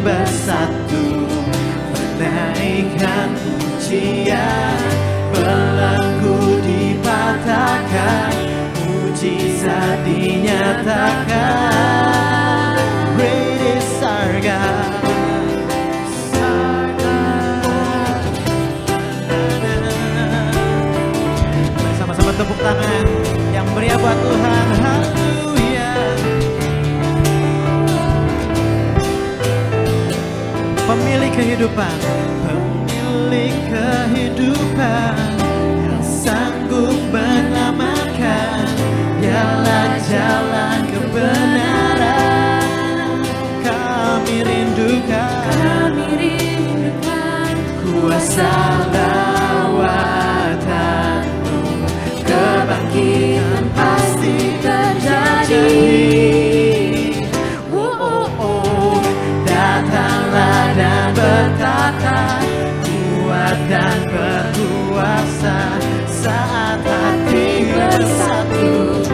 bersatu menaikkan pujian, belenggu dipatahkan, mujizat dinyatakan. Great is our God. Sama-sama tepuk tangan yang meriah buat Tuhan. Haleluya. Pemilik kehidupan, pemilik kehidupan, yang sanggup menyelamatkan, dialah jalan kebenaran. Kami rindukan kuasa lawatan-Mu, kebangkitan pasti terjadi. Datanglah dan berkata, kuat dan berkuasa, saat hati bersatu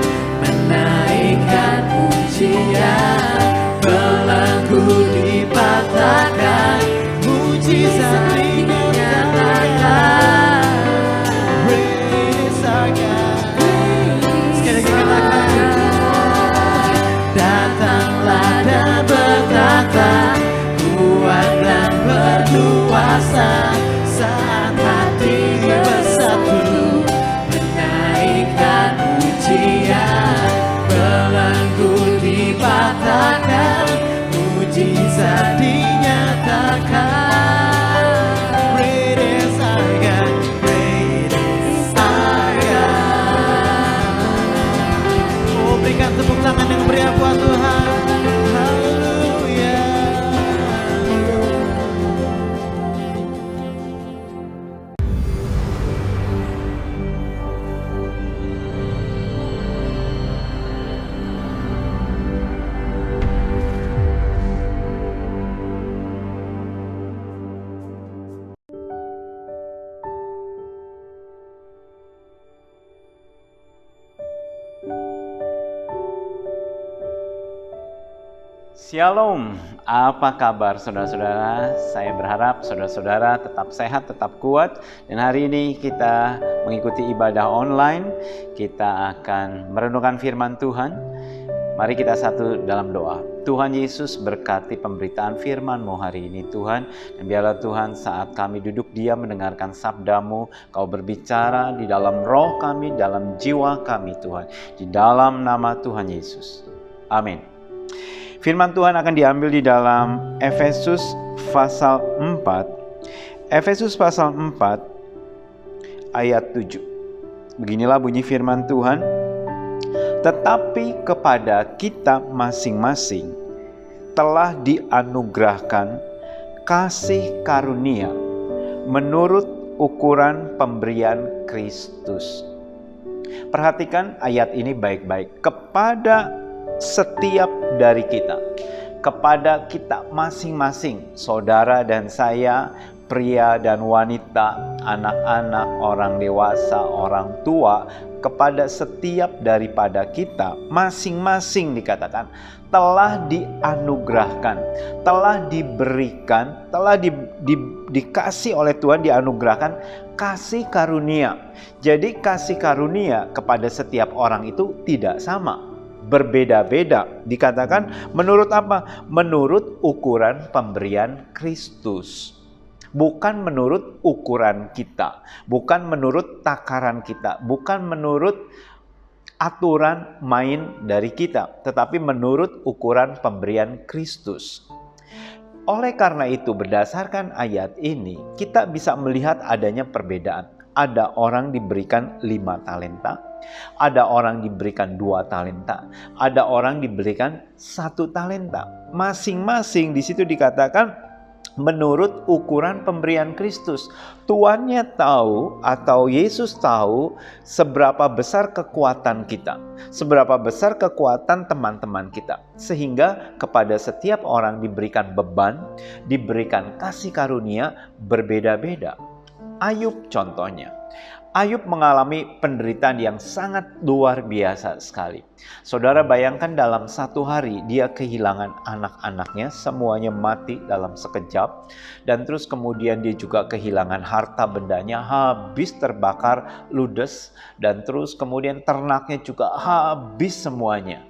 menaikkan pujian, belenggu dipatahkan, mujizat dinyatakan. Great is our God. Sekali lagi katakan, datanglah dan berkata, kuat dan berkuasa, saat hati bersatu menaikkan pujian, belenggu dipatahkan, mujizat dinyatakan. Great is our God, great is our God. Oh, berikan tepuk tangan yang meriah buat Tuhan. Haleluya. Shalom, apa kabar saudara-saudara? Saya berharap saudara-saudara tetap sehat, tetap kuat. Dan hari ini kita mengikuti ibadah online. Kita akan merenungkan firman Tuhan. Mari kita satu dalam doa. Tuhan Yesus, berkati pemberitaan firman-Mu hari ini Tuhan. Dan biarlah Tuhan, saat kami duduk diam mendengarkan sabda-Mu, Kau berbicara di dalam roh kami, dalam jiwa kami Tuhan. Di dalam nama Tuhan Yesus. Amin. Firman Tuhan akan diambil di dalam Efesus pasal 4. Efesus pasal 4 ayat 7. Beginilah bunyi firman Tuhan. Tetapi kepada kita masing-masing telah dianugerahkan kasih karunia menurut ukuran pemberian Kristus. Perhatikan ayat ini baik-baik. Kepada setiap dari kita, kepada kita masing-masing, saudara dan saya, pria dan wanita, anak-anak, orang dewasa, orang tua, kepada setiap daripada kita masing-masing dikatakan telah dianugerahkan, telah diberikan, telah dikasih oleh Tuhan, dianugerahkan kasih karunia. Jadi kasih karunia kepada setiap orang itu tidak sama, berbeda-beda. Dikatakan menurut apa? Menurut ukuran pemberian Kristus. Bukan menurut ukuran kita, bukan menurut takaran kita, bukan menurut aturan main dari kita, tetapi menurut ukuran pemberian Kristus. Oleh karena itu, berdasarkan ayat ini, kita bisa melihat adanya perbedaan. Ada orang diberikan 5 talenta, ada orang diberikan 2 talenta, ada orang diberikan 1 talenta. Masing-masing di situ dikatakan menurut ukuran pemberian Kristus. Tuannya tahu atau Yesus tahu seberapa besar kekuatan kita, seberapa besar kekuatan teman-teman kita, sehingga kepada setiap orang diberikan beban, diberikan kasih karunia berbeda-beda. Ayub contohnya. Ayub mengalami penderitaan yang sangat luar biasa sekali. Saudara bayangkan dalam satu hari dia kehilangan anak-anaknya, semuanya mati dalam sekejap. Dan terus kemudian dia juga kehilangan harta bendanya, habis terbakar ludes. Dan terus kemudian ternaknya juga habis semuanya.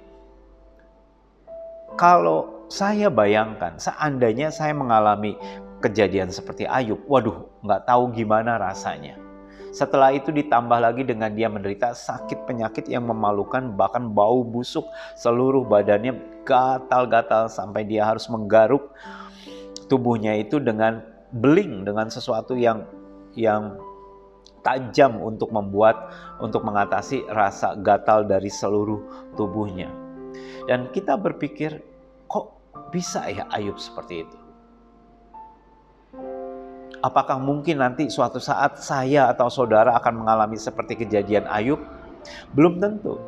Kalau saya bayangkan, seandainya saya mengalami kejadian seperti Ayub, waduh, nggak tahu gimana rasanya. Setelah itu ditambah lagi dengan dia menderita sakit penyakit yang memalukan, bahkan bau busuk, seluruh badannya gatal-gatal sampai dia harus menggaruk tubuhnya itu dengan beling, dengan sesuatu yang tajam untuk mengatasi rasa gatal dari seluruh tubuhnya. Dan kita berpikir, kok bisa ya Ayub seperti itu? Apakah mungkin nanti suatu saat saya atau saudara akan mengalami seperti kejadian Ayub? Belum tentu.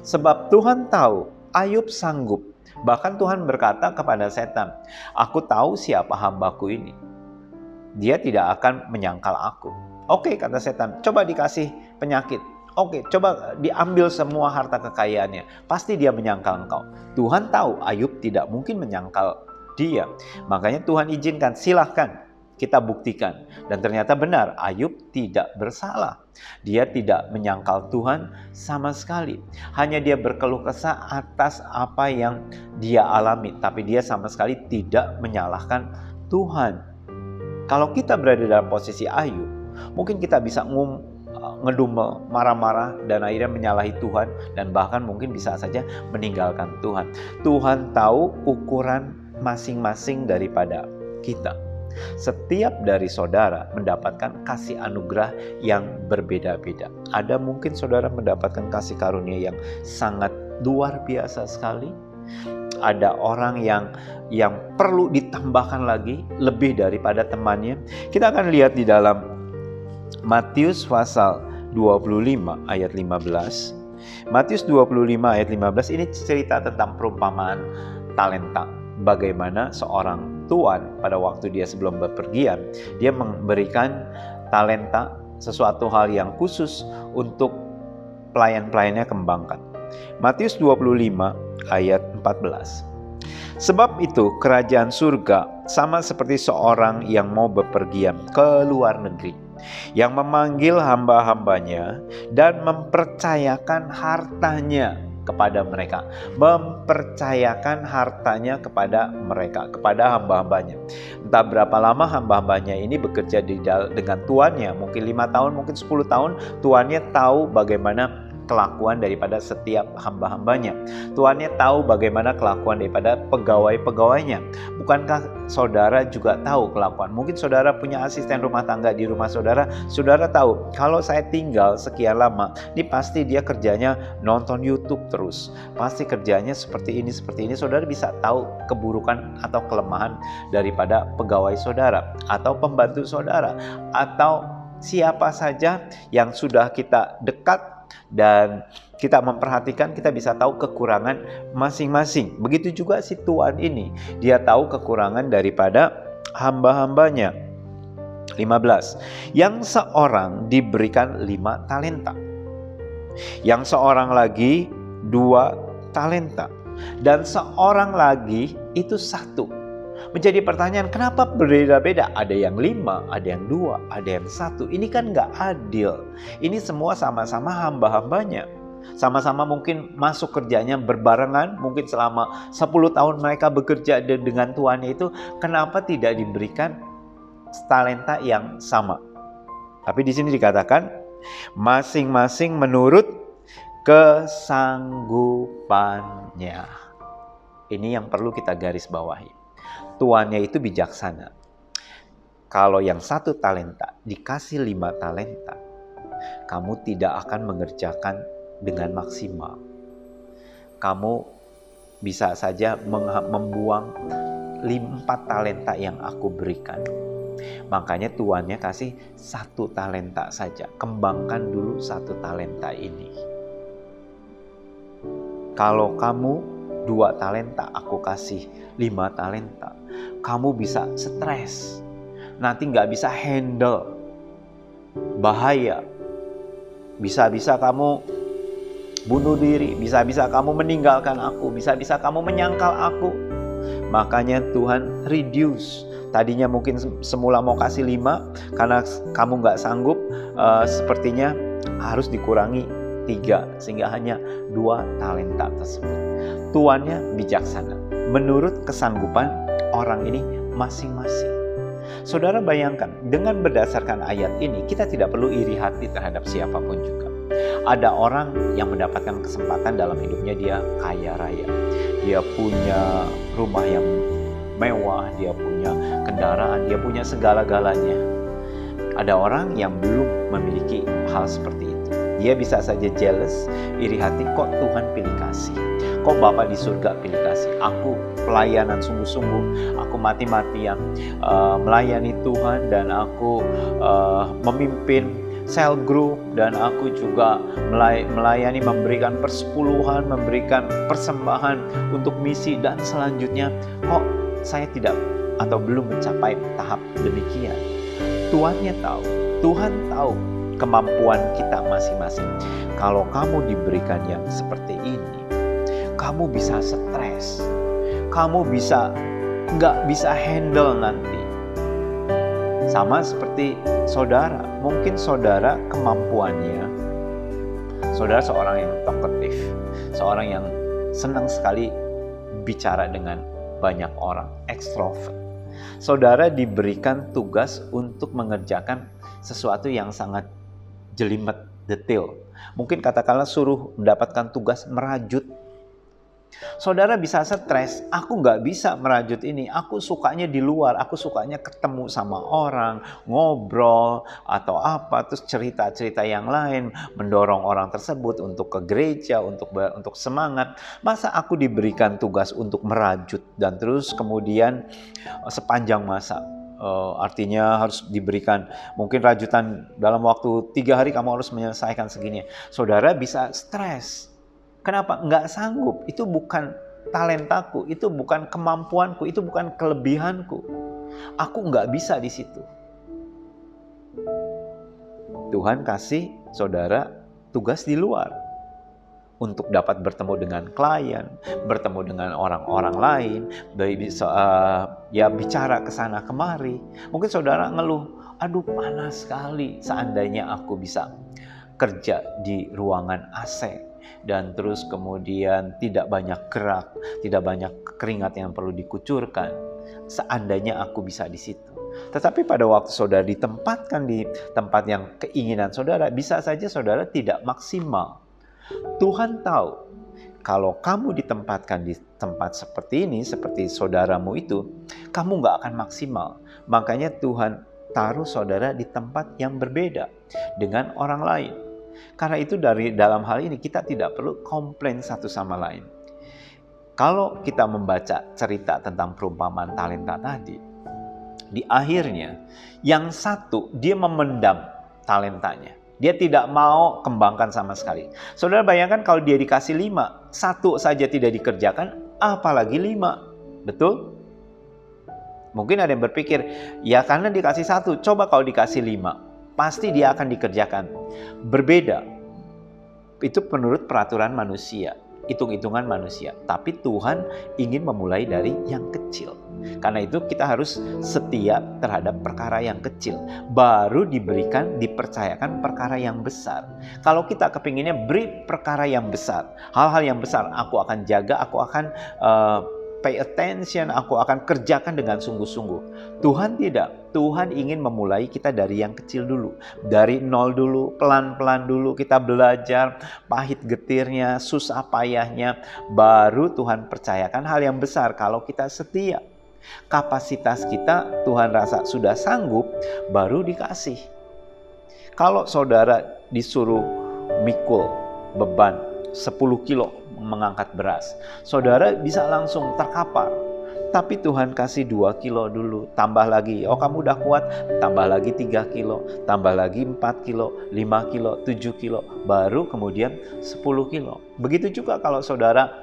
Sebab Tuhan tahu Ayub sanggup. Bahkan Tuhan berkata kepada setan, "Aku tahu siapa hambaku ini. Dia tidak akan menyangkal aku." Oke, kata setan, coba dikasih penyakit. Oke, coba diambil semua harta kekayaannya. Pasti dia menyangkal engkau. Tuhan tahu Ayub tidak mungkin menyangkal dia. Makanya Tuhan izinkan, silahkan. Kita buktikan. Dan ternyata benar, Ayub tidak bersalah. Dia tidak menyangkal Tuhan sama sekali. Hanya dia berkeluh kesah atas apa yang dia alami. Tapi dia sama sekali tidak menyalahkan Tuhan. Kalau kita berada dalam posisi Ayub, mungkin kita bisa ngedumel, marah-marah, dan akhirnya menyalahi Tuhan. Dan bahkan mungkin bisa saja meninggalkan Tuhan. Tuhan tahu ukuran masing-masing daripada kita. Setiap dari saudara mendapatkan kasih anugerah yang berbeda-beda. Ada mungkin saudara mendapatkan kasih karunia yang sangat luar biasa sekali. Ada orang yang perlu ditambahkan lagi lebih daripada temannya. Kita akan lihat di dalam Matius pasal 25 ayat 15. Matius 25 ayat 15 ini cerita tentang perumpamaan talenta. Bagaimana seorang tuan pada waktu dia sebelum bepergian, dia memberikan talenta, sesuatu hal yang khusus untuk pelayan-pelayannya kembangkan. Matius 25 ayat 14. Sebab itu kerajaan surga sama seperti seorang yang mau bepergian ke luar negeri, yang memanggil hamba-hambanya dan mempercayakan hartanya kepada mereka. Mempercayakan hartanya kepada mereka, kepada hamba-hambanya. Entah berapa lama hamba-hambanya ini bekerja dengan tuannya, mungkin 5 tahun, mungkin 10 tahun, tuannya tahu bagaimana kelakuan daripada setiap hamba-hambanya. Tuannya tahu bagaimana kelakuan daripada pegawai-pegawainya. Bukankah saudara juga tahu kelakuan? Mungkin saudara punya asisten rumah tangga di rumah saudara. Saudara tahu, kalau saya tinggal sekian lama, ini pasti dia kerjanya nonton YouTube terus. Pasti kerjanya seperti ini. Saudara bisa tahu keburukan atau kelemahan daripada pegawai saudara, atau pembantu saudara, atau siapa saja yang sudah kita dekat dan kita memperhatikan, kita bisa tahu kekurangan masing-masing. Begitu juga si tuan ini, dia tahu kekurangan daripada hamba-hambanya. 15. Yang seorang diberikan 5 talenta, yang seorang lagi 2 talenta, dan seorang lagi itu 1. Menjadi pertanyaan, kenapa berbeda-beda? Ada yang 5, ada yang 2, ada yang 1. Ini kan gak adil. Ini semua sama-sama hamba-hambanya. Sama-sama mungkin masuk kerjanya berbarengan. Mungkin selama 10 tahun mereka bekerja dengan tuannya itu. Kenapa tidak diberikan talenta yang sama? Tapi di sini dikatakan, masing-masing menurut kesanggupannya. Ini yang perlu kita garis bawahi. Tuannya itu bijaksana. Kalau yang 1 talenta dikasih 5 talenta, kamu tidak akan mengerjakan dengan maksimal. Kamu bisa saja membuang 4 talenta yang aku berikan. Makanya tuannya kasih 1 talenta saja. Kembangkan dulu 1 talenta ini. Kalau kamu 2 talenta, aku kasih 5 talenta. Kamu bisa stres. Nanti gak bisa handle. Bahaya. Bisa-bisa kamu bunuh diri, bisa-bisa kamu meninggalkan aku, bisa-bisa kamu menyangkal aku. Makanya Tuhan reduce. Tadinya mungkin semula mau kasih 5, karena kamu gak sanggup, sepertinya harus dikurangi 3, sehingga hanya 2 talenta tersebut. Tuannya bijaksana, menurut kesanggupan orang ini masing-masing. Saudara bayangkan, dengan berdasarkan ayat ini, kita tidak perlu iri hati terhadap siapapun juga. Ada orang yang mendapatkan kesempatan dalam hidupnya, dia kaya raya. Dia punya rumah yang mewah, dia punya kendaraan, dia punya segala-galanya. Ada orang yang belum memiliki hal seperti itu. Dia bisa saja jealous, iri hati, kok Tuhan pilih kasih? Kok Bapa di surga pilih kasih? Aku pelayanan sungguh-sungguh, aku mati-matian melayani Tuhan, dan aku memimpin cell group, dan aku juga melayani, memberikan persepuluhan, memberikan persembahan untuk misi, dan selanjutnya kok saya tidak atau belum mencapai tahap demikian. Tuhannya tahu, Tuhan tahu kemampuan kita masing-masing. Kalau kamu diberikan yang seperti ini, kamu bisa stres, kamu nggak bisa handle nanti. Sama seperti saudara, mungkin saudara kemampuannya, saudara seorang yang talkatif, seorang yang senang sekali bicara dengan banyak orang, ekstrovert. Saudara diberikan tugas untuk mengerjakan sesuatu yang sangat jelimet, detail. Mungkin katakanlah suruh mendapatkan tugas merajut. Saudara bisa stres, aku nggak bisa merajut ini, aku sukanya di luar, aku sukanya ketemu sama orang, ngobrol, atau apa, terus cerita-cerita yang lain, mendorong orang tersebut untuk ke gereja, untuk semangat. Masa aku diberikan tugas untuk merajut, dan terus kemudian sepanjang masa, artinya harus diberikan mungkin rajutan dalam waktu 3 hari kamu harus menyelesaikan segini. Saudara bisa stres. Kenapa? Nggak sanggup. Itu bukan talentaku, itu bukan kemampuanku, itu bukan kelebihanku. Aku nggak bisa di situ. Tuhan kasih saudara tugas di luar untuk dapat bertemu dengan klien, bertemu dengan orang-orang lain, bicara ke sana kemari. Mungkin saudara ngeluh, aduh panas sekali, seandainya aku bisa kerja di ruangan AC. Dan terus kemudian tidak banyak gerak, tidak banyak keringat yang perlu dikucurkan. Seandainya aku bisa di situ. Tetapi pada waktu saudara ditempatkan di tempat yang keinginan saudara, bisa saja saudara tidak maksimal. Tuhan tahu kalau kamu ditempatkan di tempat seperti ini, seperti saudaramu itu, kamu gak akan maksimal. Makanya Tuhan taruh saudara di tempat yang berbeda dengan orang lain. Karena itu dalam hal ini kita tidak perlu komplain satu sama lain. Kalau kita membaca cerita tentang perumpamaan talenta tadi, di akhirnya yang satu dia memendam talentanya. Dia tidak mau kembangkan sama sekali. Saudara bayangkan kalau dia dikasih 5, 1 saja tidak dikerjakan, apalagi 5. Betul? Mungkin ada yang berpikir, ya karena dikasih 1, coba kalau dikasih 5. Pasti dia akan dikerjakan. Berbeda. Itu menurut peraturan manusia, hitung-hitungan manusia. Tapi Tuhan ingin memulai dari yang kecil. Karena itu kita harus setia terhadap perkara yang kecil. Baru dipercayakan perkara yang besar. Kalau kita kepinginnya beri perkara yang besar, hal-hal yang besar, aku akan jaga, aku akan pay attention, aku akan kerjakan dengan sungguh-sungguh. Tuhan tidak. Tuhan ingin memulai kita dari yang kecil dulu. Dari nol dulu, pelan-pelan dulu kita belajar pahit getirnya, susah payahnya. Baru Tuhan percayakan hal yang besar kalau kita setia. Kapasitas kita Tuhan rasa sudah sanggup, baru dikasih. Kalau saudara disuruh mikul beban 10 kilo mengangkat beras, saudara bisa langsung terkapar. Tapi Tuhan kasih 2 kilo dulu, tambah lagi. Oh kamu udah kuat, tambah lagi 3 kilo, tambah lagi 4 kilo, 5 kilo, 7 kilo, baru kemudian 10 kilo. Begitu juga kalau saudara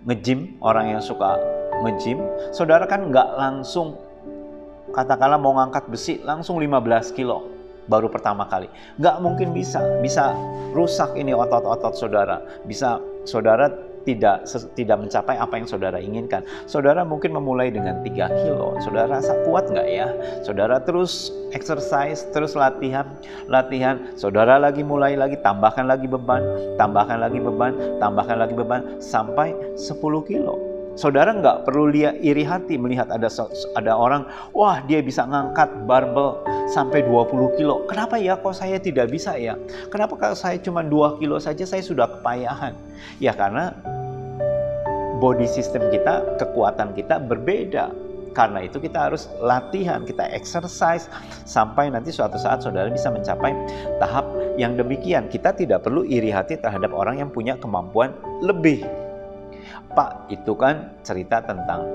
nge-gym, orang yang suka nge-gym, saudara kan nggak langsung, katakanlah mau ngangkat besi, langsung 15 kilo. baru pertama kali. Nggak mungkin bisa rusak ini otot-otot saudara. Bisa saudara tidak mencapai apa yang saudara inginkan. Saudara mungkin memulai dengan 3 kilo. Saudara rasa kuat nggak ya? Saudara terus exercise, terus latihan. Saudara mulai lagi, tambahkan lagi beban, sampai 10 kilo. Saudara nggak perlu iri hati melihat ada orang, wah dia bisa ngangkat barbel sampai 20 kilo. Kenapa ya kok saya tidak bisa ya? Kenapa kalau saya cuma 2 kilo saja saya sudah kepayahan? Ya karena body system kita, kekuatan kita berbeda. Karena itu kita harus latihan, kita exercise sampai nanti suatu saat saudara bisa mencapai tahap yang demikian. Kita tidak perlu iri hati terhadap orang yang punya kemampuan lebih. Pak, itu kan cerita tentang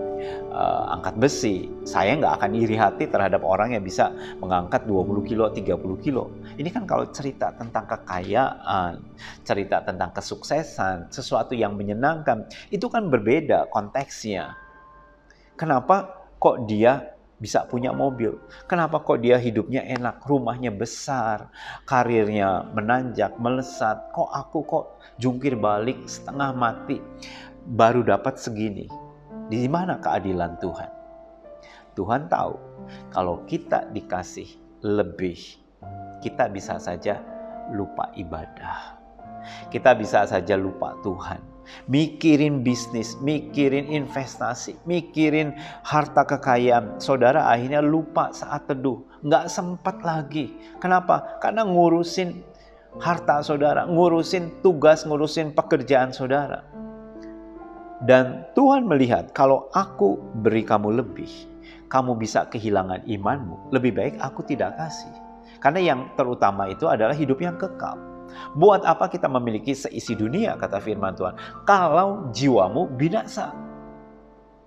angkat besi. Saya nggak akan iri hati terhadap orang yang bisa mengangkat 20 kilo, 30 kilo. Ini kan kalau cerita tentang kekayaan, cerita tentang kesuksesan, sesuatu yang menyenangkan, itu kan berbeda konteksnya. Kenapa kok dia bisa punya mobil? Kenapa kok dia hidupnya enak, rumahnya besar, karirnya menanjak, melesat? Kok aku jungkir balik setengah mati? Baru dapat segini. Di mana keadilan Tuhan? Tuhan tahu kalau kita dikasih lebih, kita bisa saja lupa ibadah. Kita bisa saja lupa Tuhan. Mikirin bisnis, mikirin investasi, mikirin harta kekayaan. Saudara akhirnya lupa saat teduh. Nggak sempat lagi. Kenapa? Karena ngurusin harta saudara, ngurusin tugas, ngurusin pekerjaan saudara. Dan Tuhan melihat kalau aku beri kamu lebih, kamu bisa kehilangan imanmu. Lebih baik aku tidak kasih. Karena yang terutama itu adalah hidup yang kekal. Buat apa kita memiliki seisi dunia, kata firman Tuhan, kalau jiwamu binasa?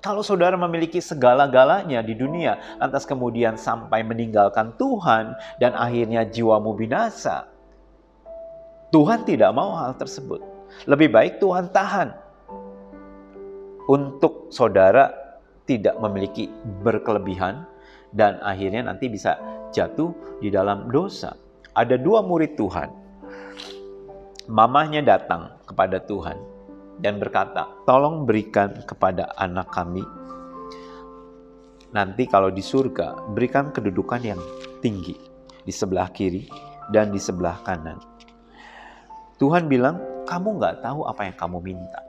Kalau saudara memiliki segala-galanya di dunia, lantas kemudian sampai meninggalkan Tuhan dan akhirnya jiwamu binasa, Tuhan tidak mau hal tersebut. Lebih baik Tuhan tahan untuk saudara tidak memiliki berkelebihan dan akhirnya nanti bisa jatuh di dalam dosa. Ada 2 murid Tuhan. Mamahnya datang kepada Tuhan dan berkata, tolong berikan kepada anak kami. Nanti kalau di surga, berikan kedudukan yang tinggi di sebelah kiri dan di sebelah kanan. Tuhan bilang, kamu nggak tahu apa yang kamu minta.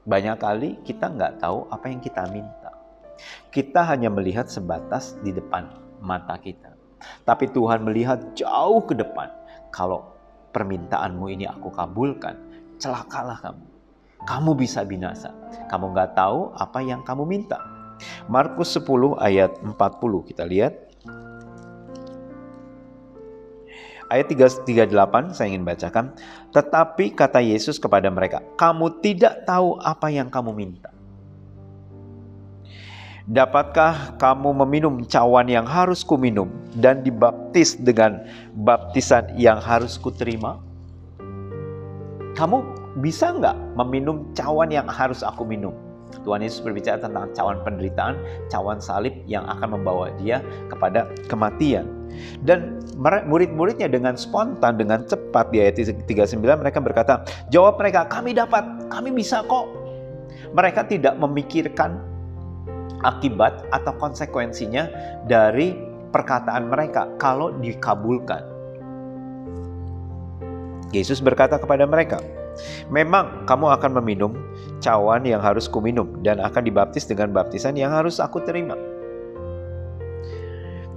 Banyak kali kita nggak tahu apa yang kita minta. Kita hanya melihat sebatas di depan mata kita. Tapi Tuhan melihat jauh ke depan. Kalau permintaanmu ini aku kabulkan, celakalah kamu. Kamu bisa binasa. Kamu nggak tahu apa yang kamu minta. Markus 10 ayat 40 kita lihat. Ayat 38 saya ingin bacakan. Tetapi kata Yesus kepada mereka, kamu tidak tahu apa yang kamu minta. Dapatkah kamu meminum cawan yang harus kuminum dan dibaptis dengan baptisan yang harus kuterima? Kamu bisa nggak meminum cawan yang harus aku minum? Tuhan Yesus berbicara tentang cawan penderitaan, cawan salib yang akan membawa dia kepada kematian. Dan murid-muridnya dengan spontan, dengan cepat di ayat 39 mereka berkata, jawab mereka, kami dapat, kami bisa kok. Mereka tidak memikirkan akibat atau konsekuensinya dari perkataan mereka kalau dikabulkan. Yesus berkata kepada mereka, memang kamu akan meminum cawan yang harus kuminum dan akan dibaptis dengan baptisan yang harus aku terima.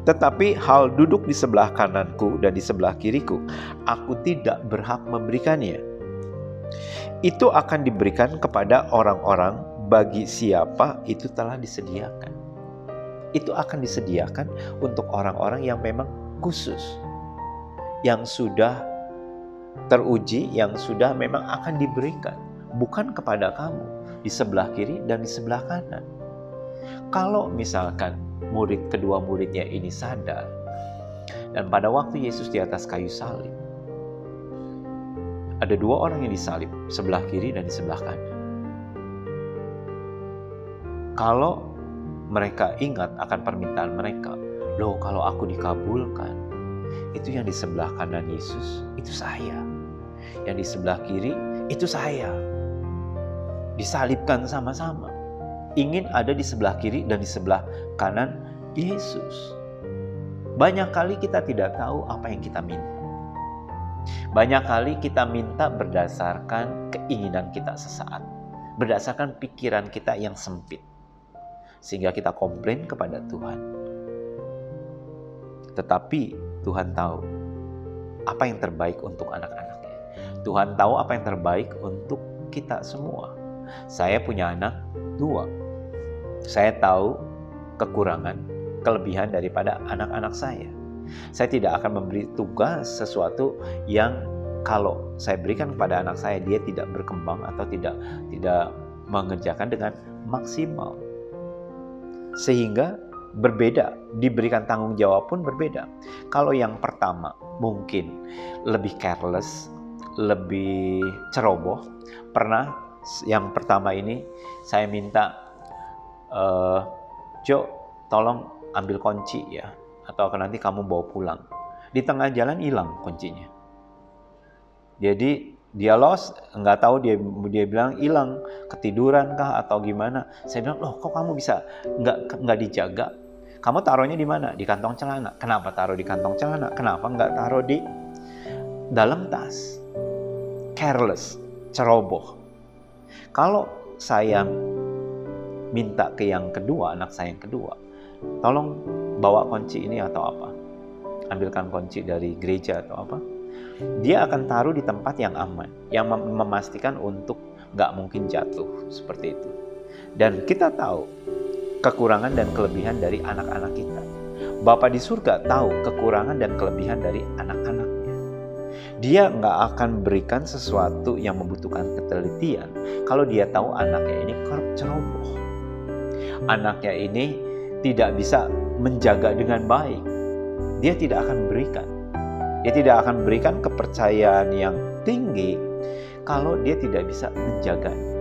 Tetapi hal duduk di sebelah kananku dan di sebelah kiriku, aku tidak berhak memberikannya. Itu akan diberikan kepada orang-orang bagi siapa itu telah disediakan. Itu akan disediakan untuk orang-orang yang memang khusus, yang sudah teruji, yang sudah memang akan diberikan. Bukan kepada kamu di sebelah kiri dan di sebelah kanan. Kalau misalkan kedua muridnya ini sadar, dan pada waktu Yesus di atas kayu salib, ada 2 orang yang disalib, sebelah kiri dan di sebelah kanan. Kalau mereka ingat akan permintaan mereka, loh kalau aku dikabulkan, itu yang di sebelah kanan Yesus, itu saya. Yang di sebelah kiri, itu saya. Disalibkan sama-sama. Ingin ada di sebelah kiri dan di sebelah kanan Yesus. Banyak kali kita tidak tahu apa yang kita minta. Banyak kali kita minta berdasarkan keinginan kita sesaat. Berdasarkan pikiran kita yang sempit. Sehingga kita komplain kepada Tuhan. Tetapi Tuhan tahu apa yang terbaik untuk anak-anaknya. Tuhan tahu apa yang terbaik untuk kita semua. Saya punya anak 2. Saya tahu kekurangan, kelebihan daripada anak-anak saya. Saya tidak akan memberi tugas sesuatu yang kalau saya berikan kepada anak saya, dia tidak berkembang atau tidak mengerjakan dengan maksimal. Sehingga berbeda, diberikan tanggung jawab pun berbeda. Kalau yang pertama mungkin lebih careless, lebih ceroboh. Pernah yang pertama ini saya minta, Jo, tolong ambil kunci ya, atau nanti kamu bawa pulang. Di tengah jalan hilang kuncinya. Jadi dia lost, nggak tahu, dia bilang hilang, ketiduran kah atau gimana. Saya bilang, loh kok kamu bisa nggak dijaga? Kamu taruhnya di mana? Di kantong celana. Kenapa taruh di kantong celana? Kenapa nggak taruh di dalam tas? Careless, ceroboh. Kalau saya minta ke yang kedua, anak saya yang kedua, tolong bawa kunci ini atau apa? Ambilkan kunci dari gereja atau apa? Dia akan taruh di tempat yang aman, yang memastikan untuk nggak mungkin jatuh, seperti itu. Dan kita tahu kekurangan dan kelebihan dari anak-anak kita. Bapa di surga tahu kekurangan dan kelebihan dari anak-anaknya. Dia nggak akan berikan sesuatu yang membutuhkan ketelitian kalau dia tahu anaknya ini ceroboh. Anaknya ini tidak bisa menjaga dengan baik. Dia tidak akan berikan. Dia tidak akan berikan kepercayaan yang tinggi kalau dia tidak bisa menjaganya.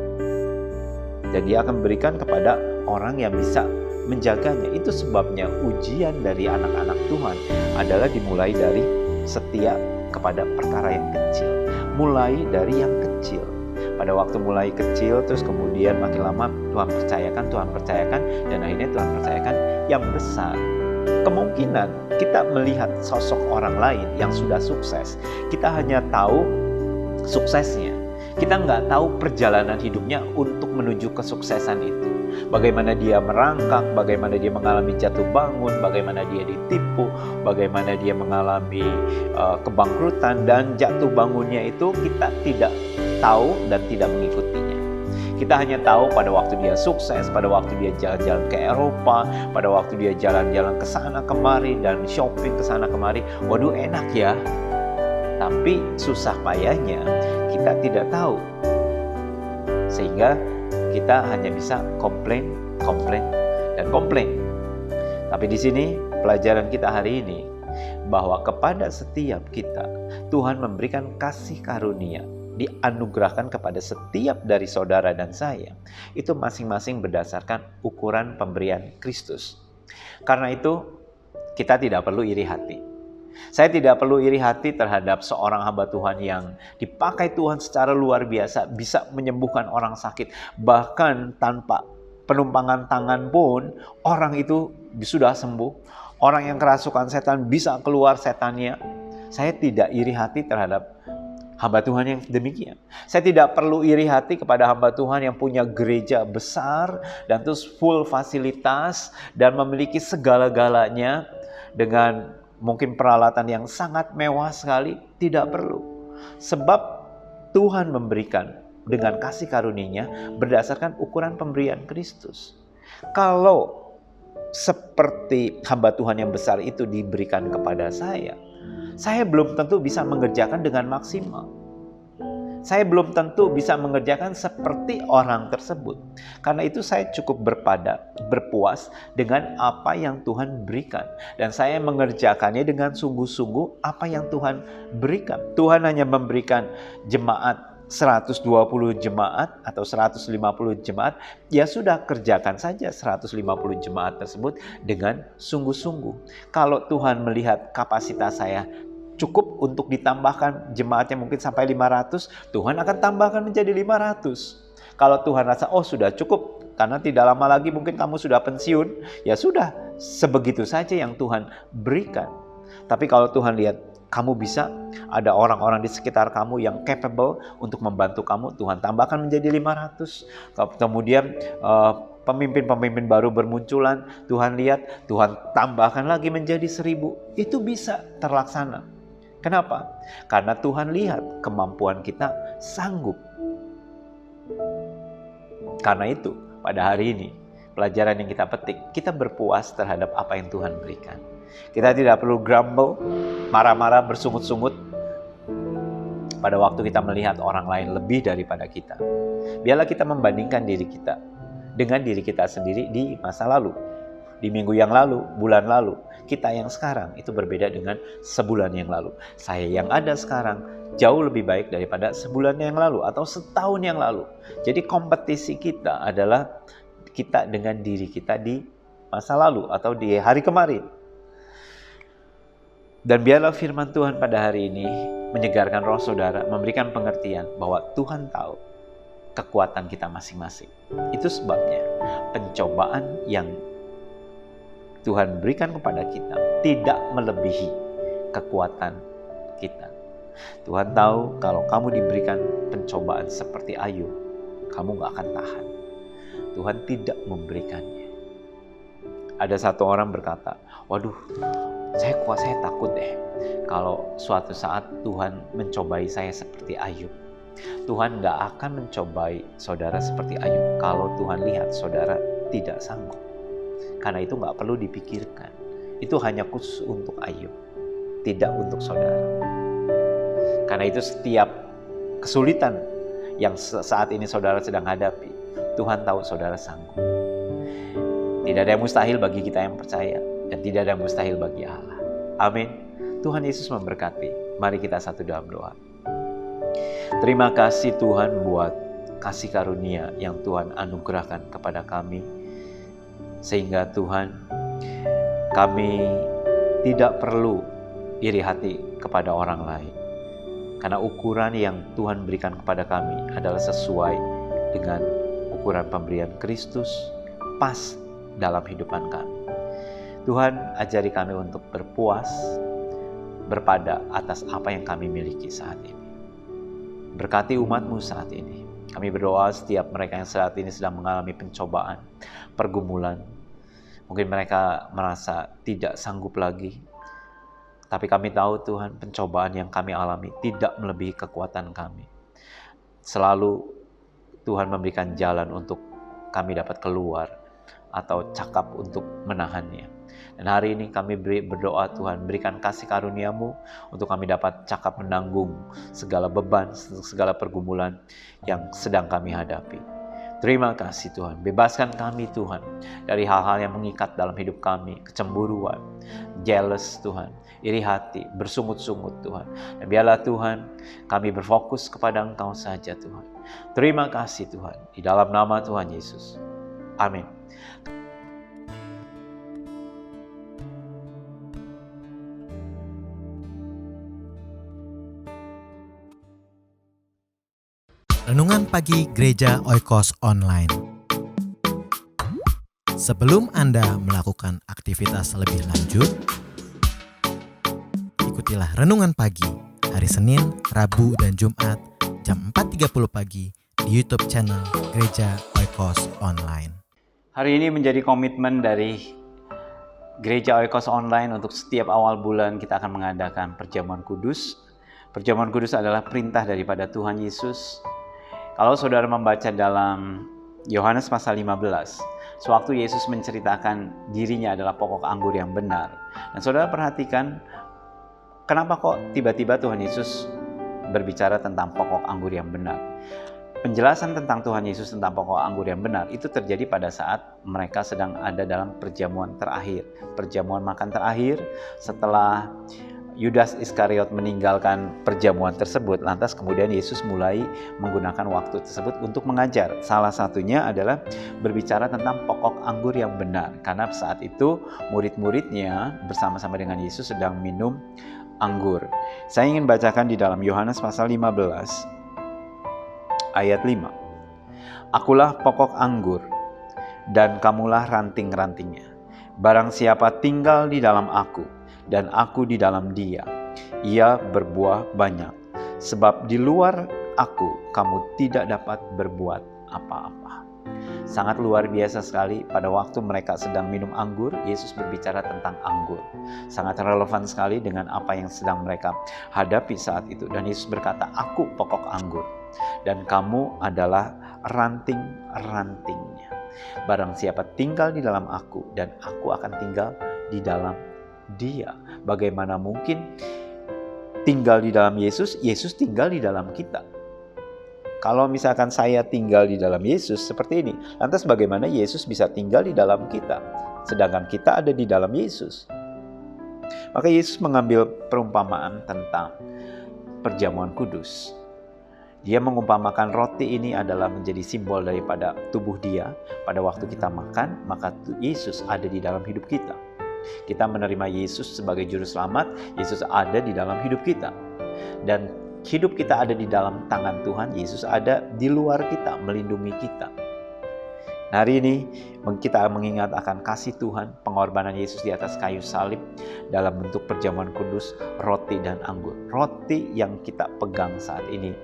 Dan dia akan berikan kepada orang yang bisa menjaganya. Itu sebabnya ujian dari anak-anak Tuhan adalah dimulai dari setia kepada perkara yang kecil. Mulai dari yang kecil. Pada waktu mulai kecil, terus kemudian makin lama Tuhan percayakan, dan akhirnya Tuhan percayakan yang besar. Kemungkinan kita melihat sosok orang lain yang sudah sukses, kita hanya tahu suksesnya. Kita nggak tahu perjalanan hidupnya untuk menuju kesuksesan itu. Bagaimana dia merangkak, bagaimana dia mengalami jatuh bangun, bagaimana dia ditipu, bagaimana dia mengalami kebangkrutan, dan jatuh bangunnya itu kita tidak tahu dan tidak mengikutinya. Kita hanya tahu pada waktu dia sukses, pada waktu dia jalan-jalan ke Eropa, pada waktu dia jalan-jalan ke sana kemari dan shopping ke sana kemari. Waduh, enak ya. Tapi susah payahnya kita tidak tahu. Sehingga kita hanya bisa komplain. Tapi di sini pelajaran kita hari ini bahwa kepada setiap kita Tuhan memberikan kasih karunia, dianugerahkan kepada setiap dari saudara dan saya, itu masing-masing berdasarkan ukuran pemberian Kristus. Karena itu kita tidak perlu iri hati. Saya tidak perlu iri hati terhadap seorang hamba Tuhan yang dipakai Tuhan secara luar biasa, bisa menyembuhkan orang sakit, bahkan tanpa penumpangan tangan pun orang itu sudah sembuh. Orang yang kerasukan setan bisa keluar setannya. Saya tidak iri hati terhadap hamba Tuhan yang demikian. Saya tidak perlu iri hati kepada hamba Tuhan yang punya gereja besar dan terus full fasilitas dan memiliki segala-galanya dengan mungkin peralatan yang sangat mewah sekali. Tidak perlu. Sebab Tuhan memberikan dengan kasih karunia-Nya berdasarkan ukuran pemberian Kristus. Kalau seperti hamba Tuhan yang besar itu diberikan kepada saya belum tentu bisa mengerjakan dengan maksimal. Saya belum tentu bisa mengerjakan seperti orang tersebut. Karena itu saya cukup berpuas dengan apa yang Tuhan berikan. Dan saya mengerjakannya dengan sungguh-sungguh apa yang Tuhan berikan. Tuhan hanya memberikan jemaat 120 jemaat atau 150 jemaat, ya sudah kerjakan saja 150 jemaat tersebut dengan sungguh-sungguh. Kalau Tuhan melihat kapasitas saya cukup untuk ditambahkan jemaatnya mungkin sampai 500, Tuhan akan tambahkan menjadi 500. Kalau Tuhan rasa, oh sudah cukup, karena tidak lama lagi mungkin kamu sudah pensiun, ya sudah, sebegitu saja yang Tuhan berikan. Tapi kalau Tuhan lihat, kamu bisa, ada orang-orang di sekitar kamu yang capable untuk membantu kamu, Tuhan tambahkan menjadi 500. Kemudian pemimpin-pemimpin baru bermunculan, Tuhan lihat, Tuhan tambahkan lagi menjadi 1000. Itu bisa terlaksana. Kenapa? Karena Tuhan lihat kemampuan kita sanggup. Karena itu, pada hari ini, pelajaran yang kita petik, kita berpuas terhadap apa yang Tuhan berikan. Kita tidak perlu grumble, marah-marah, bersungut-sungut pada waktu kita melihat orang lain lebih daripada kita. Biarlah kita membandingkan diri kita dengan diri kita sendiri di masa lalu. Di minggu yang lalu, bulan lalu, kita yang sekarang itu berbeda dengan sebulan yang lalu. Saya yang ada sekarang jauh lebih baik daripada sebulan yang lalu atau setahun yang lalu. Jadi kompetisi kita adalah kita dengan diri kita di masa lalu atau di hari kemarin. Dan biarlah firman Tuhan pada hari ini menyegarkan roh saudara, memberikan pengertian bahwa Tuhan tahu kekuatan kita masing-masing. Itu sebabnya pencobaan yang Tuhan berikan kepada kita tidak melebihi kekuatan kita. Tuhan tahu kalau kamu diberikan pencobaan seperti Ayub, kamu gak akan tahan. Tuhan tidak memberikannya. Ada satu orang berkata, waduh, saya takut deh kalau suatu saat Tuhan mencobai saya seperti Ayub. Tuhan gak akan mencobai saudara seperti Ayub kalau Tuhan lihat saudara tidak sanggup. Karena itu gak perlu dipikirkan. Itu hanya khusus untuk Ayub, tidak untuk saudara. Karena itu setiap kesulitan yang saat ini saudara sedang hadapi, Tuhan tahu saudara sanggup. Tidak ada yang mustahil bagi kita yang percaya, dan tidak ada yang mustahil bagi Allah. Amin. Tuhan Yesus memberkati. Mari kita satu dalam doa. Terima kasih Tuhan buat kasih karunia yang Tuhan anugerahkan kepada kami. Sehingga Tuhan, kami tidak perlu iri hati kepada orang lain. Karena ukuran yang Tuhan berikan kepada kami adalah sesuai dengan ukuran pemberian Kristus, pas dalam kehidupan kami. Tuhan, ajari kami untuk berpuas, berpada atas apa yang kami miliki saat ini. Berkati umat-Mu saat ini. Kami berdoa setiap mereka yang saat ini sedang mengalami pencobaan, pergumulan. Mungkin mereka merasa tidak sanggup lagi. Tapi kami tahu Tuhan, pencobaan yang kami alami tidak melebihi kekuatan kami. Selalu Tuhan memberikan jalan untuk kami dapat keluar atau cakap untuk menahannya. Dan hari ini kami berdoa Tuhan, berikan kasih karunia-Mu untuk kami dapat cakap menanggung segala beban, segala pergumulan yang sedang kami hadapi. Terima kasih Tuhan, bebaskan kami Tuhan dari hal-hal yang mengikat dalam hidup kami, kecemburuan, jealous Tuhan, iri hati, bersungut-sungut Tuhan. Dan biarlah Tuhan, kami berfokus kepada Engkau saja Tuhan. Terima kasih Tuhan, di dalam nama Tuhan Yesus. Amin. Renungan Pagi Gereja Oikos Online. Sebelum Anda melakukan aktivitas lebih lanjut, ikutilah Renungan Pagi hari Senin, Rabu, dan Jumat jam 4.30 pagi di YouTube channel Gereja Oikos Online. Hari ini menjadi komitmen dari Gereja Oikos Online untuk setiap awal bulan kita akan mengadakan perjamuan kudus. Perjamuan kudus adalah perintah daripada Tuhan Yesus. Kalau saudara membaca dalam Yohanes pasal 15, sewaktu Yesus menceritakan dirinya adalah pokok anggur yang benar. Dan saudara perhatikan, kenapa kok tiba-tiba Tuhan Yesus berbicara tentang pokok anggur yang benar? Penjelasan tentang Tuhan Yesus tentang pokok anggur yang benar itu terjadi pada saat mereka sedang ada dalam perjamuan terakhir. Perjamuan makan terakhir setelah Yudas Iskariot meninggalkan perjamuan tersebut, lantas kemudian Yesus mulai menggunakan waktu tersebut untuk mengajar. Salah satunya adalah berbicara tentang pokok anggur yang benar, karena saat itu murid-muridnya bersama-sama dengan Yesus sedang minum anggur. Saya ingin bacakan di dalam Yohanes pasal 15 ayat 5. Akulah pokok anggur dan kamulah ranting-rantingnya. Barang siapa tinggal di dalam aku dan aku di dalam dia, ia berbuah banyak. Sebab di luar aku, kamu tidak dapat berbuat apa-apa. Sangat luar biasa sekali, pada waktu mereka sedang minum anggur, Yesus berbicara tentang anggur. Sangat relevan sekali dengan apa yang sedang mereka hadapi saat itu. Dan Yesus berkata, aku pokok anggur, dan kamu adalah ranting-rantingnya. Barang siapa tinggal di dalam aku, dan aku akan tinggal di dalam dia. Bagaimana mungkin tinggal di dalam Yesus, Yesus tinggal di dalam kita? Kalau misalkan saya tinggal di dalam Yesus seperti ini, lantas bagaimana Yesus bisa tinggal di dalam kita, sedangkan kita ada di dalam Yesus? Maka Yesus mengambil perumpamaan tentang perjamuan kudus. Dia mengumpamakan roti ini adalah menjadi simbol daripada tubuh dia. Pada waktu kita makan, maka Yesus ada di dalam hidup kita. Kita menerima Yesus sebagai juru selamat, Yesus ada di dalam hidup kita. Dan hidup kita ada di dalam tangan Tuhan, Yesus ada di luar kita, melindungi kita. Hari ini kita mengingat akan kasih Tuhan, pengorbanan Yesus di atas kayu salib dalam bentuk perjamuan kudus, roti dan anggur. Roti yang kita pegang saat ini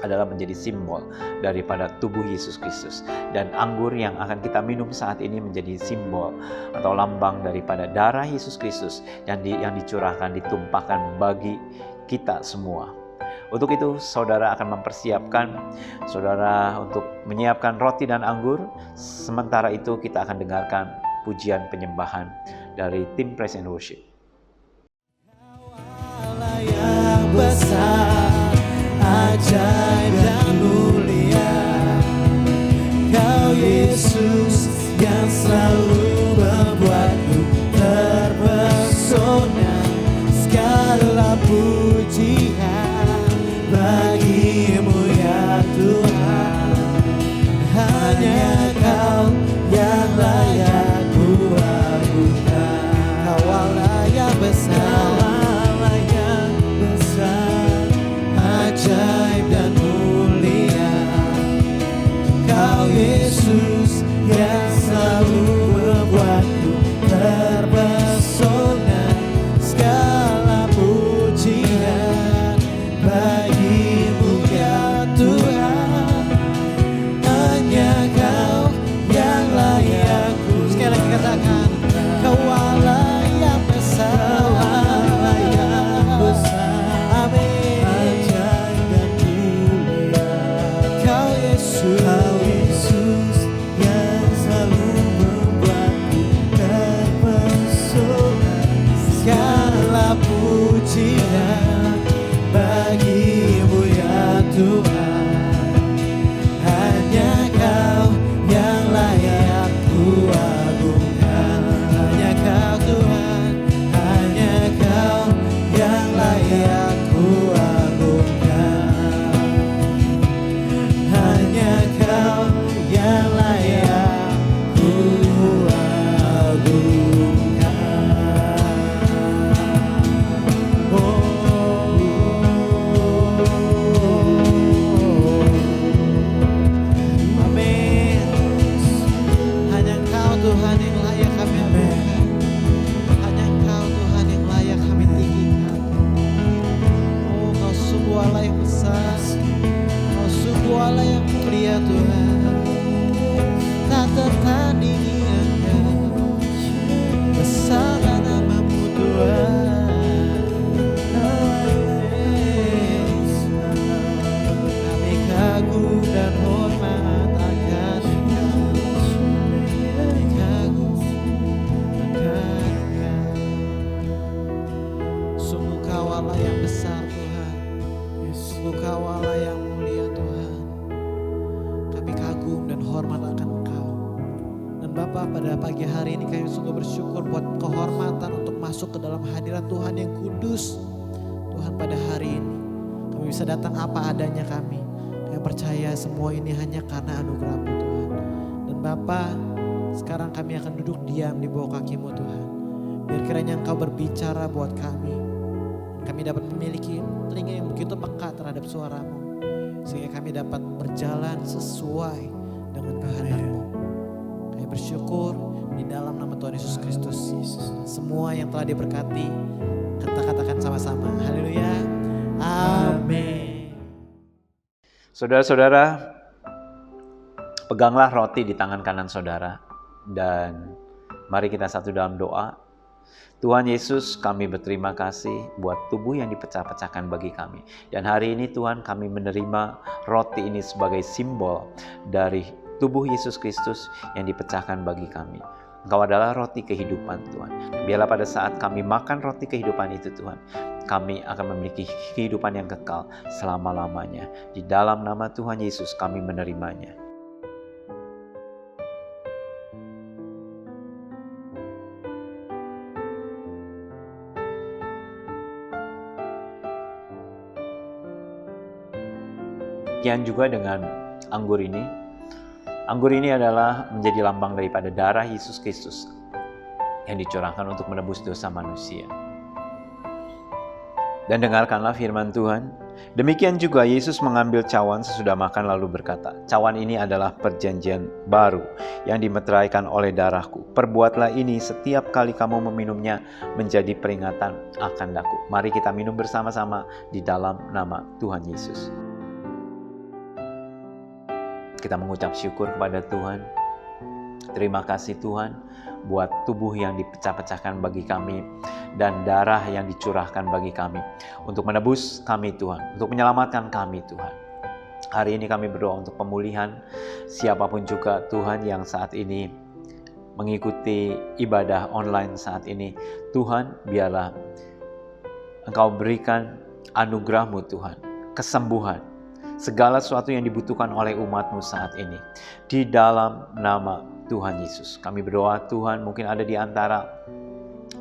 adalah menjadi simbol daripada tubuh Yesus Kristus, dan anggur yang akan kita minum saat ini menjadi simbol atau lambang daripada darah Yesus Kristus yang dicurahkan, ditumpahkan bagi kita semua. Untuk itu saudara akan mempersiapkan saudara untuk menyiapkan roti dan anggur. Sementara itu kita akan dengarkan pujian penyembahan dari tim Praise and Worship. Allah yang besar, ajaib dan mulia, Kau Yesus yang selalu membuatku terpesona. Segala pujian bagimu ya Tuhan, hanya Kau yang layak ku agungkan. Kau Allah yang besar, ajaib dan mulia, Kau Yesus yang selalu membuatku terpesona. Segala pujian bagimu ya Tuhan, hanya Kau yang layak ku. Sekali lagi katakan, Kau Allah yang besar, Allah yang besar. Amin. Kau Yesus yang selalu membuatku terpesona. Segala pujian bagimu ya Tuhan, hanya Kau yang layak ku agungkan. Hanya Kau Tuhan, hanya Kau yang layak ku agungkan. Hanya Kau yang layak ku agungkan. Amin. Hanya Kau Tuhan yang layak kami agungkan. Hanya Kau Tuhan yang layak kami tinggikan. Oh, Kau sungguh Allah yang besar, Kau sungguh Allah yang mulia Tuhan, tak tertandingi Engkau. Besarlah nama-Mu Tuhan. Kami kagum dan hormat akan Engkau. Kami kagum akan Engkau. Sungguh Kau Allah yang besar Tuhan, sungguh Kau Allah yang mulia Tuhan. Kami kagum dan hormat akan Engkau. Dan Bapa, pada pagi hari ini kami sungguh bersyukur buat kehormatan untuk masuk masuk ke dalam hadirat Tuhan yang kudus. Tuhan, pada hari ini kami bisa datang apa adanya kami. Kami percaya semua ini hanya karena anugerah-Mu Tuhan. Dan Bapa, sekarang kami akan duduk diam di bawah kaki-Mu Tuhan. Biar kiranya Engkau berbicara buat kami. Kami dapat memiliki telinga yang begitu peka terhadap suara-Mu. Sehingga kami dapat berjalan sesuai dengan kehendak-Mu. Kami bersyukur di dalam nama Tuhan Yesus Kristus. Semua yang telah diberkati, kita katakan sama-sama. Haleluya. Amin. Saudara-saudara, peganglah roti di tangan kanan saudara dan mari kita satu dalam doa. Tuhan Yesus, kami berterima kasih buat tubuh yang dipecah-pecahkan bagi kami. Dan hari ini Tuhan, kami menerima roti ini sebagai simbol dari tubuh Yesus Kristus yang dipecahkan bagi kami. Engkau adalah roti kehidupan Tuhan. Biarlah pada saat kami makan roti kehidupan itu Tuhan, kami akan memiliki kehidupan yang kekal selama-lamanya. Di dalam nama Tuhan Yesus kami menerimanya. Demikian juga dengan anggur ini. Anggur ini adalah menjadi lambang daripada darah Yesus Kristus yang dicurahkan untuk menebus dosa manusia. Dan dengarkanlah firman Tuhan. Demikian juga Yesus mengambil cawan sesudah makan lalu berkata, cawan ini adalah perjanjian baru yang dimeteraikan oleh darahku. Perbuatlah ini setiap kali kamu meminumnya menjadi peringatan akan daku. Mari kita minum bersama-sama di dalam nama Tuhan Yesus. Kita mengucap syukur kepada Tuhan. Terima kasih Tuhan buat tubuh yang dipecah-pecahkan bagi kami dan darah yang dicurahkan bagi kami untuk menebus kami Tuhan, untuk menyelamatkan kami Tuhan. Hari ini kami berdoa untuk pemulihan siapapun juga Tuhan yang saat ini mengikuti ibadah online saat ini. Tuhan, biarlah Engkau berikan anugerah-Mu Tuhan, kesembuhan, segala sesuatu yang dibutuhkan oleh umat-Mu saat ini. Di dalam nama Tuhan Yesus. Kami berdoa Tuhan, mungkin ada di antara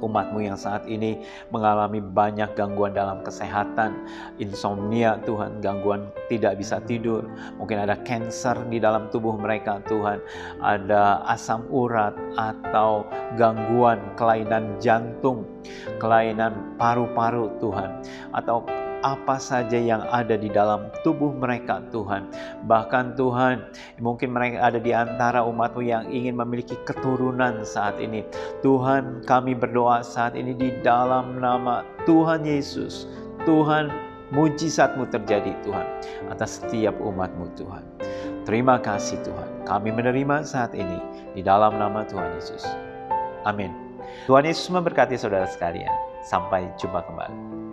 umat-Mu yang saat ini mengalami banyak gangguan dalam kesehatan, insomnia Tuhan, gangguan tidak bisa tidur, mungkin ada kanker di dalam tubuh mereka Tuhan, ada asam urat atau gangguan kelainan jantung, kelainan paru-paru Tuhan, atau apa saja yang ada di dalam tubuh mereka Tuhan. Bahkan Tuhan, mungkin mereka ada di antara umat-Mu yang ingin memiliki keturunan saat ini. Tuhan, kami berdoa saat ini di dalam nama Tuhan Yesus. Tuhan, mujizat-Mu terjadi Tuhan atas setiap umat-Mu Tuhan. Terima kasih Tuhan. Kami menerima saat ini di dalam nama Tuhan Yesus. Amin. Tuhan Yesus memberkati saudara sekalian. Sampai jumpa kembali.